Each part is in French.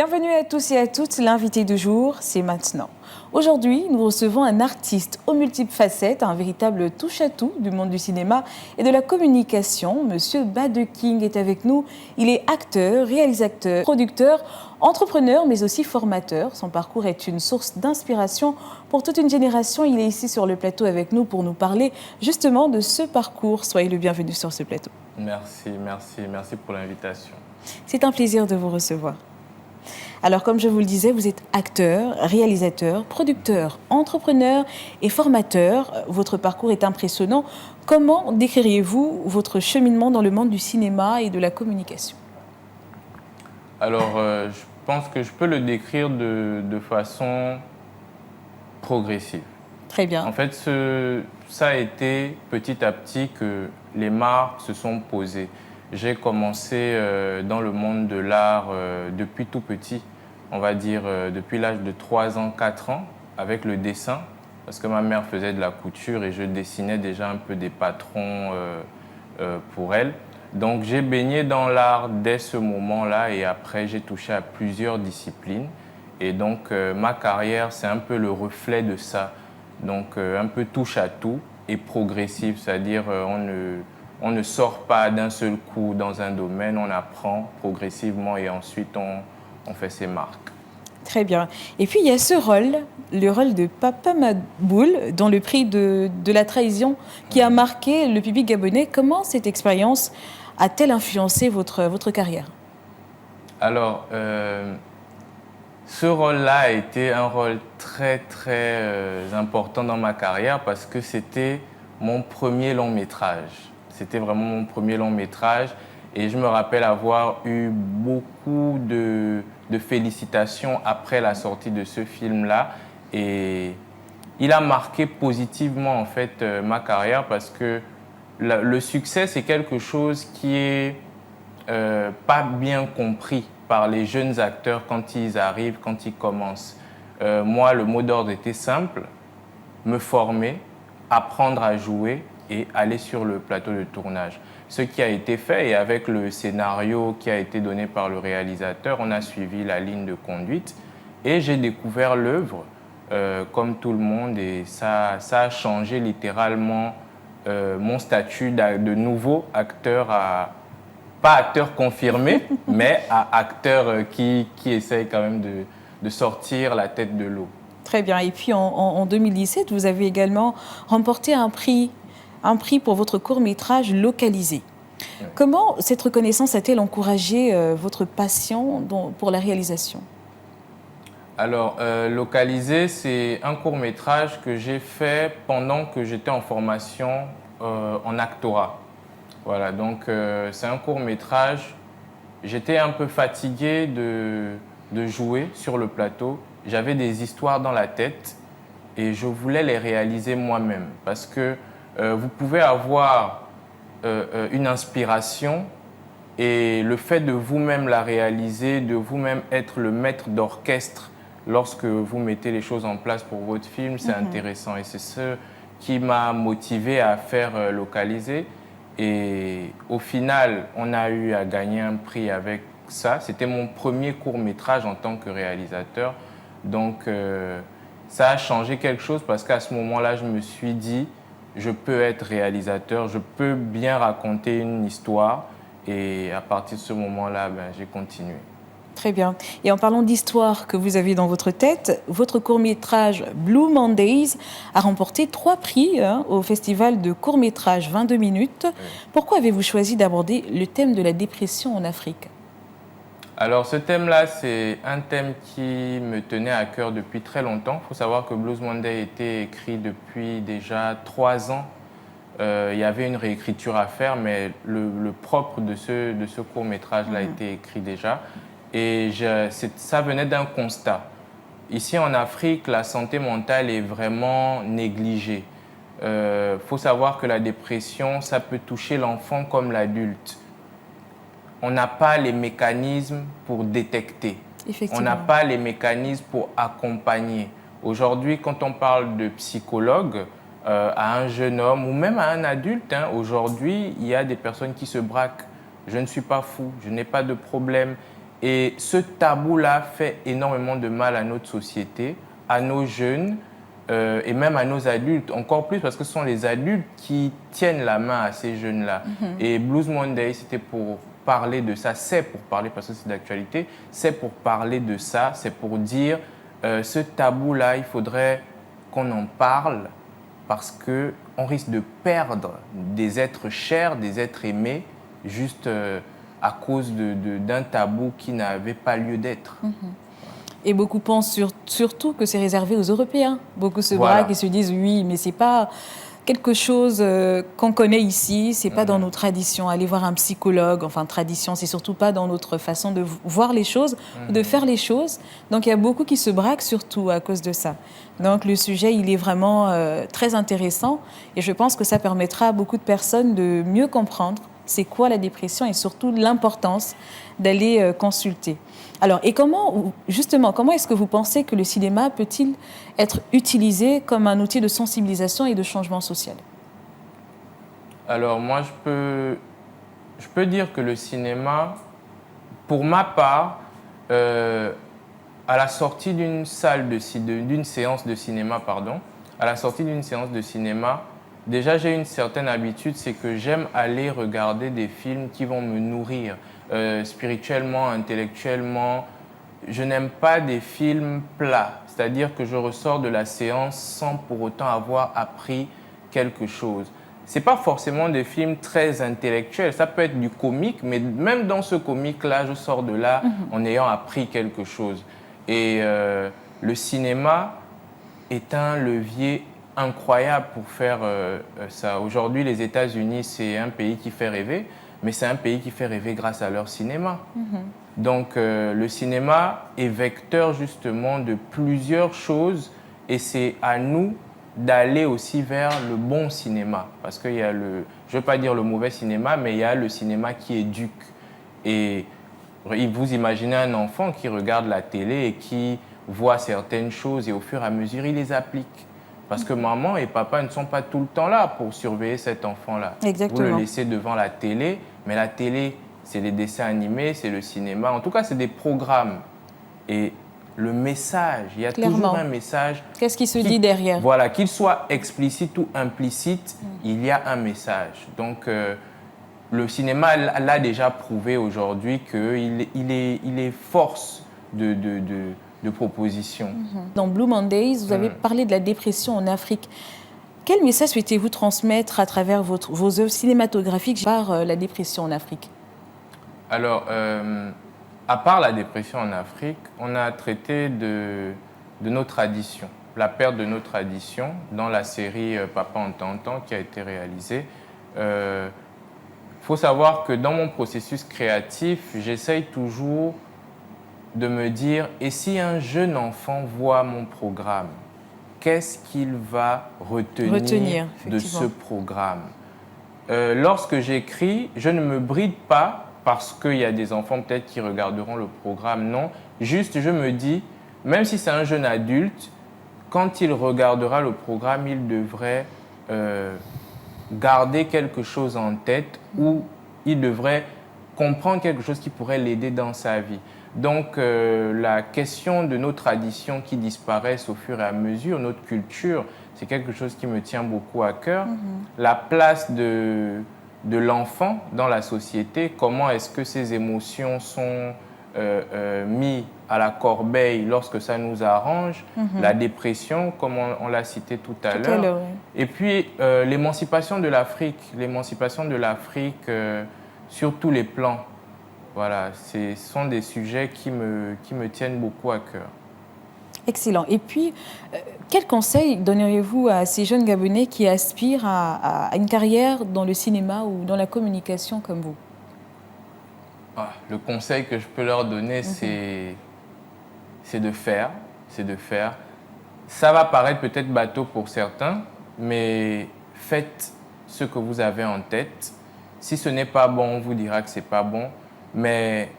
Bienvenue à tous et à toutes, l'invité du jour, c'est maintenant. Aujourd'hui, nous recevons un artiste aux multiples facettes, un véritable touche-à-tout du monde du cinéma et de la communication. Monsieur Badeking est avec nous. Il est acteur, réalisateur, producteur, entrepreneur, mais aussi formateur. Son parcours est une source d'inspiration pour toute une génération. Il est ici sur le plateau avec nous pour nous parler justement de ce parcours. Soyez le bienvenu sur ce plateau. Merci pour l'invitation. C'est un plaisir de vous recevoir. Alors, comme je vous le disais, vous êtes acteur, réalisateur, producteur, entrepreneur et formateur. Votre parcours est impressionnant. Comment décririez-vous votre cheminement dans le monde du cinéma et de la communication? Alors, je pense que je peux le décrire de façon progressive. Très bien. En fait, ça a été petit à petit que les marques se sont posées. J'ai commencé dans le monde de l'art depuis tout petit, on va dire depuis l'âge de 3 ans, 4 ans, avec le dessin, parce que ma mère faisait de la couture et je dessinais déjà un peu des patrons pour elle. Donc j'ai baigné dans l'art dès ce moment-là et après j'ai touché à plusieurs disciplines. Et donc ma carrière, c'est un peu le reflet de ça. Donc un peu touche à tout et progressif, c'est-à-dire on ne sort pas d'un seul coup dans un domaine, on apprend progressivement et ensuite on fait ses marques. Très bien. Et puis il y a ce rôle, le rôle de Papa Maboul dans le prix de la trahison qui a marqué le public gabonais. Comment cette expérience a-t-elle influencé votre carrière? Alors, ce rôle-là a été un rôle très important dans ma carrière parce que c'était mon premier long métrage. C'était vraiment mon premier long métrage et je me rappelle avoir eu beaucoup de félicitations après la sortie de ce film-là. Et il a marqué positivement en fait ma carrière parce que le succès, c'est quelque chose qui est pas bien compris par les jeunes acteurs quand ils arrivent, quand ils commencent. Moi, le mot d'ordre était simple, me former, apprendre à jouer et aller sur le plateau de tournage. Ce qui a été fait, et avec le scénario qui a été donné par le réalisateur, on a suivi la ligne de conduite et j'ai découvert l'œuvre comme tout le monde et ça a changé littéralement mon statut de nouveau acteur à... Pas acteur confirmé, mais à acteur qui essaye quand même de sortir la tête de l'eau. Très bien. Et puis en 2017, vous avez également remporté un prix pour votre court-métrage localisé. Oui. Comment cette reconnaissance a-t-elle encouragé votre passion pour la réalisation? Alors, localisé, c'est un court-métrage que j'ai fait pendant que j'étais en formation en actorat. Voilà, donc c'est un court-métrage. J'étais un peu fatigué de jouer sur le plateau. J'avais des histoires dans la tête et je voulais les réaliser moi-même parce que vous pouvez avoir une inspiration et le fait de vous-même la réaliser, de vous-même être le maître d'orchestre lorsque vous mettez les choses en place pour votre film, c'est intéressant et c'est ce qui m'a motivé à faire localiser. Et au final, on a eu à gagner un prix avec ça. C'était mon premier court-métrage en tant que réalisateur. Donc, ça a changé quelque chose parce qu'à ce moment-là, je me suis dit, je peux être réalisateur, je peux bien raconter une histoire. Et à partir de ce moment-là, j'ai continué. Très bien. Et en parlant d'histoire que vous avez dans votre tête, votre court-métrage Blue Mondays a remporté 3 prix au festival de court-métrage 22 minutes. Oui. Pourquoi avez-vous choisi d'aborder le thème de la dépression en Afrique? Alors ce thème-là, c'est un thème qui me tenait à cœur depuis très longtemps. Il faut savoir que Blue Mondays a été écrit depuis déjà 3 ans. Il y avait une réécriture à faire, mais le propre de ce court-métrage-là a été écrit déjà. Et ça venait d'un constat. Ici en Afrique, la santé mentale est vraiment négligée. Faut savoir que la dépression, ça peut toucher l'enfant comme l'adulte. On n'a pas les mécanismes pour détecter. On n'a pas les mécanismes pour accompagner. Aujourd'hui, quand on parle de psychologue à un jeune homme ou même à un adulte, aujourd'hui, il y a des personnes qui se braquent. Je ne suis pas fou, je n'ai pas de problème. Et ce tabou-là fait énormément de mal à notre société, à nos jeunes et même à nos adultes, encore plus parce que ce sont les adultes qui tiennent la main à ces jeunes-là. Et Blues Monday, c'était pour parler de ça, c'est pour parler, parce que c'est d'actualité, c'est pour parler de ça, c'est pour dire ce tabou-là, il faudrait qu'on en parle parce qu'on risque de perdre des êtres chers, des êtres aimés, juste à cause d'un tabou qui n'avait pas lieu d'être. Et beaucoup pensent surtout que c'est réservé aux Européens. Beaucoup se Voilà. braquent et se disent oui, mais c'est pas quelque chose qu'on connaît ici, c'est pas dans nos traditions. Aller voir un psychologue, enfin tradition, c'est surtout pas dans notre façon de voir les choses, de faire les choses. Donc il y a beaucoup qui se braquent surtout à cause de ça. Donc le sujet, il est vraiment très intéressant et je pense que ça permettra à beaucoup de personnes de mieux comprendre c'est quoi la dépression et surtout l'importance d'aller consulter. Alors, et comment, justement, comment est-ce que vous pensez que le cinéma peut-il être utilisé comme un outil de sensibilisation et de changement social? Alors moi, je peux dire que le cinéma, pour ma part, à la sortie d'une séance de cinéma, pardon, à la sortie d'une séance de cinéma, déjà j'ai une certaine habitude, c'est que j'aime aller regarder des films qui vont me nourrir spirituellement, intellectuellement. Je n'aime pas des films plats, c'est-à-dire que je ressors de la séance sans pour autant avoir appris quelque chose. Ce n'est pas forcément des films très intellectuels, ça peut être du comique, mais même dans ce comique-là, je sors de là en ayant appris quelque chose. Et le cinéma est un levier incroyable pour faire ça. Aujourd'hui, les États-Unis, c'est un pays qui fait rêver, mais c'est un pays qui fait rêver grâce à leur cinéma. Donc le cinéma est vecteur justement de plusieurs choses et c'est à nous d'aller aussi vers le bon cinéma. Parce qu'il y a je ne veux pas dire le mauvais cinéma, mais il y a le cinéma qui éduque. Et vous imaginez un enfant qui regarde la télé et qui voit certaines choses et au fur et à mesure, il les applique. Parce que maman et papa ne sont pas tout le temps là pour surveiller cet enfant-là. Exactement. Vous le laissez devant la télé, mais la télé, c'est les dessins animés, c'est le cinéma. En tout cas, c'est des programmes. Et le message, il y a toujours un message. Qu'est-ce qui se dit derrière? Voilà, qu'il soit explicite ou implicite, il y a un message. Donc, le cinéma l'a déjà prouvé aujourd'hui qu'il est force de proposition. Dans Blue Mondays, vous avez parlé de la dépression en Afrique. Quel message souhaitez-vous transmettre à travers vos œuvres cinématographiques par la dépression en Afrique? Alors, à part la dépression en Afrique, on a traité de nos traditions, la perte de nos traditions dans la série Papa en t'entend qui a été réalisée. Faut savoir que dans mon processus créatif, j'essaye toujours de me dire, et si un jeune enfant voit mon programme, qu'est-ce qu'il va retenir de ce programme? Lorsque j'écris, je ne me bride pas parce qu'il y a des enfants peut-être qui regarderont le programme, non. Juste, je me dis, même si c'est un jeune adulte, quand il regardera le programme, il devrait garder quelque chose en tête ou il devrait comprendre quelque chose qui pourrait l'aider dans sa vie. Donc, la question de nos traditions qui disparaissent au fur et à mesure, notre culture, c'est quelque chose qui me tient beaucoup à cœur. La place de l'enfant dans la société, comment est-ce que ses émotions sont mises à la corbeille lorsque ça nous arrange, la dépression, comme on l'a cité tout à l'heure. Et puis, l'émancipation de l'Afrique sur tous les plans. Voilà, ce sont des sujets qui me tiennent beaucoup à cœur. Excellent. Et puis, quel conseil donneriez-vous à ces jeunes Gabonais qui aspirent à une carrière dans le cinéma ou dans la communication comme vous? Le conseil que je peux leur donner, c'est de faire. Ça va paraître peut-être bateau pour certains, mais faites ce que vous avez en tête. Si ce n'est pas bon, on vous dira que ce n'est pas bon. Mais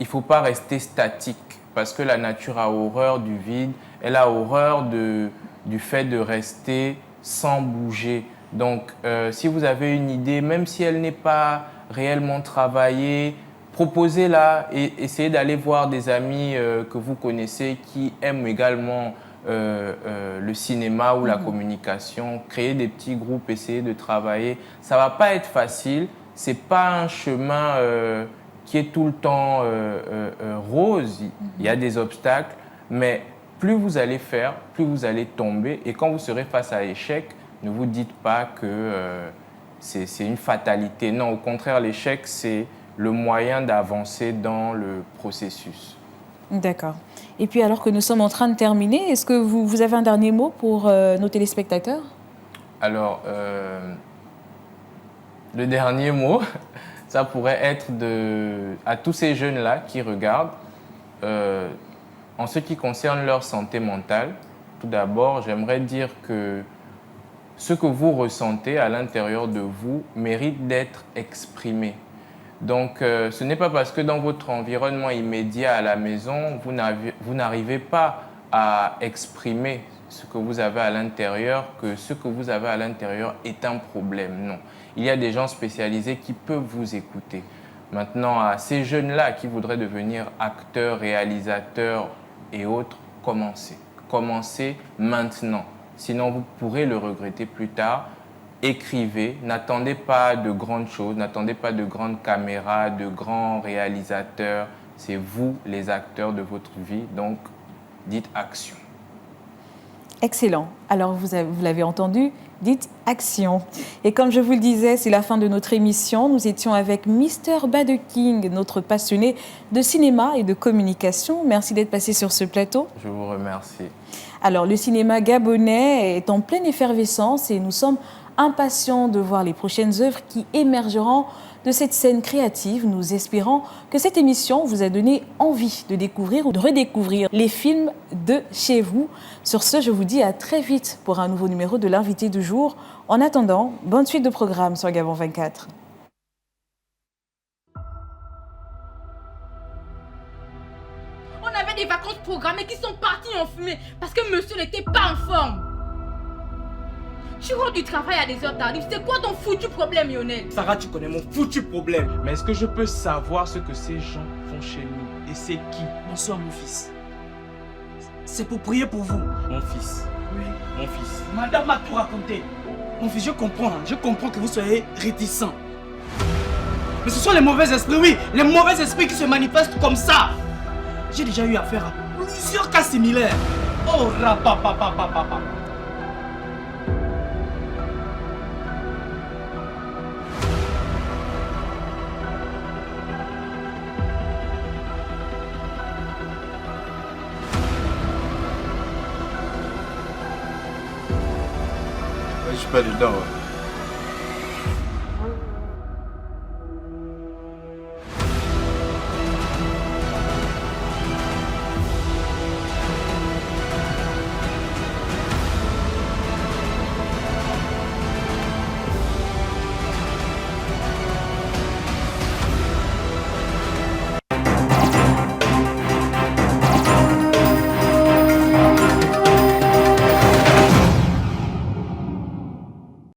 il ne faut pas rester statique parce que la nature a horreur du vide, elle a horreur du fait de rester sans bouger. Donc, si vous avez une idée, même si elle n'est pas réellement travaillée, proposez-la et essayez d'aller voir des amis que vous connaissez qui aiment également le cinéma ou la communication. Créer des petits groupes, essayer de travailler. Ça ne va pas être facile. Ce n'est pas un chemin qui est tout le temps rose. Il y a des obstacles, mais plus vous allez faire, plus vous allez tomber. Et quand vous serez face à l'échec, ne vous dites pas que c'est une fatalité. Non, au contraire, l'échec, c'est le moyen d'avancer dans le processus. D'accord. Et puis alors que nous sommes en train de terminer, est-ce que vous avez un dernier mot pour nos téléspectateurs? Alors, le dernier mot, ça pourrait être à tous ces jeunes-là qui regardent, en ce qui concerne leur santé mentale, tout d'abord, j'aimerais dire que ce que vous ressentez à l'intérieur de vous mérite d'être exprimé. Donc, ce n'est pas parce que dans votre environnement immédiat à la maison, vous n'arrivez pas à exprimer ce que vous avez à l'intérieur, que ce que vous avez à l'intérieur est un problème. Non. Il y a des gens spécialisés qui peuvent vous écouter. Maintenant, à ces jeunes-là qui voudraient devenir acteurs, réalisateurs et autres, commencez. Commencez maintenant. Sinon, vous pourrez le regretter plus tard. Écrivez, n'attendez pas de grandes choses, n'attendez pas de grandes caméras, de grands réalisateurs. C'est vous, les acteurs de votre vie, donc dites action. Excellent. Alors, vous l'avez entendu, dites action. Et comme je vous le disais, c'est la fin de notre émission. Nous étions avec Mr. Badeking, notre passionné de cinéma et de communication. Merci d'être passé sur ce plateau. Je vous remercie. Alors, le cinéma gabonais est en pleine effervescence et nous sommes impatients de voir les prochaines œuvres qui émergeront de cette scène créative. Nous espérons que cette émission vous a donné envie de découvrir ou de redécouvrir les films de chez vous. Sur ce, je vous dis à très vite pour un nouveau numéro de l'invité du jour. En attendant, bonne suite de programme sur Gabon 24. On avait des vacances programmées qui sont parties en fumée parce que monsieur n'était pas en forme. Tu rentres du travail à des heures tardives. C'est quoi ton foutu problème, Lionel? Sarah, tu connais mon foutu problème. Mais est-ce que je peux savoir ce que ces gens font chez nous? Et c'est qui? Bonsoir, mon fils. C'est pour prier pour vous. Mon fils. Oui. Mon fils. Madame m'a tout raconté. Mon fils, je comprends que vous soyez réticent. Mais ce sont les mauvais esprits, oui, les mauvais esprits qui se manifestent comme ça. J'ai déjà eu affaire à plusieurs cas similaires. Oh, rapapapapapapa. Je suis pas dedans.